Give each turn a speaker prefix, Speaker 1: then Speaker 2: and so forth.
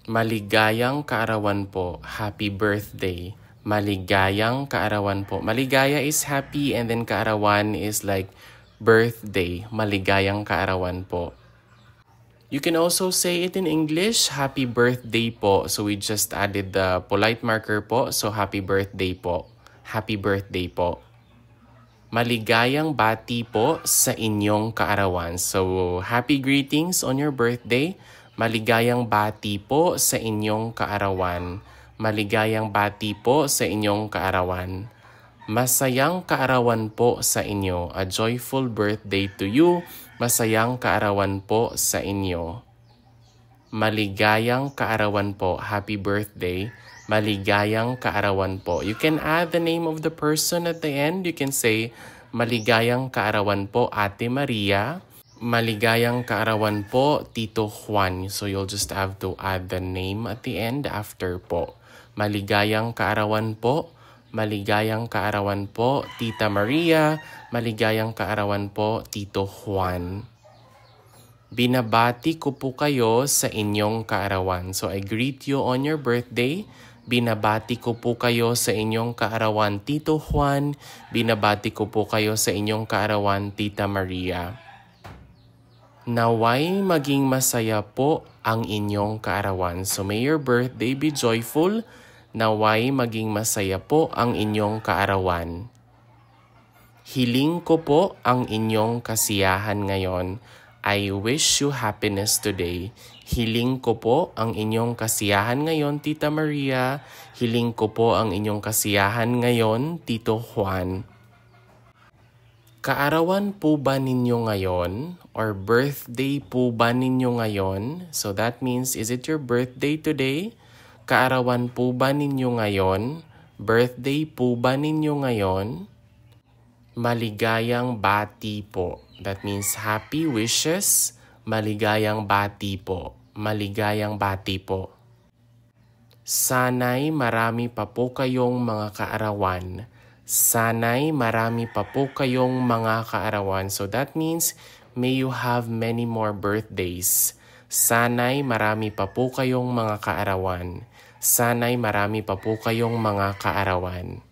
Speaker 1: Maligayang kaarawan po. Happy birthday. Maligayang kaarawan po. Maligaya is happy and then kaarawan is like birthday. Maligayang kaarawan po. You can also say it in English, happy birthday po. So we just added the polite marker po. So happy birthday po. Happy birthday po. Maligayang bati po sa inyong kaarawan. So happy greetings on your birthday. Maligayang bati po sa inyong kaarawan. Maligayang bati po sa inyong kaarawan. Masayang kaarawan po sa inyo. A joyful birthday to you. Masayang kaarawan po sa inyo. Maligayang kaarawan po. Happy birthday. Maligayang kaarawan po. You can add the name of the person at the end. You can say, maligayang kaarawan po, Ate Maria. Maligayang kaarawan po, Tito Juan. So you'll just have to add the name at the end after po. Maligayang kaarawan po. Maligayang kaarawan po, Tita Maria. Maligayang kaarawan po, Tito Juan. Binabati ko po kayo sa inyong kaarawan. So I greet you on your birthday. Binabati ko po kayo sa inyong kaarawan, Tito Juan. Binabati ko po kayo sa inyong kaarawan, Tita Maria. Naway maging masaya po ang inyong kaarawan. So may your birthday be joyful. Naway maging masaya po ang inyong kaarawan. Hiling ko po ang inyong kasiyahan ngayon. I wish you happiness today. Hiling ko po ang inyong kasiyahan ngayon, Tita Maria. Hiling ko po ang inyong kasiyahan ngayon, Tito Juan. Kaarawan po ba ninyo ngayon? Or birthday po ba ninyo ngayon? So that means, is it your birthday today? Kaarawan po ba ninyo ngayon? Birthday po ba ninyo ngayon? Maligayang bati po. That means happy wishes. Maligayang bati po. Maligayang bati po. Sana'y marami pa po kayong mga kaarawan. Sana'y marami pa po kayong mga kaarawan. So that means, may you have many more birthdays. Sana'y marami pa po kayong mga kaarawan. Sana'y marami pa po kayong mga kaarawan.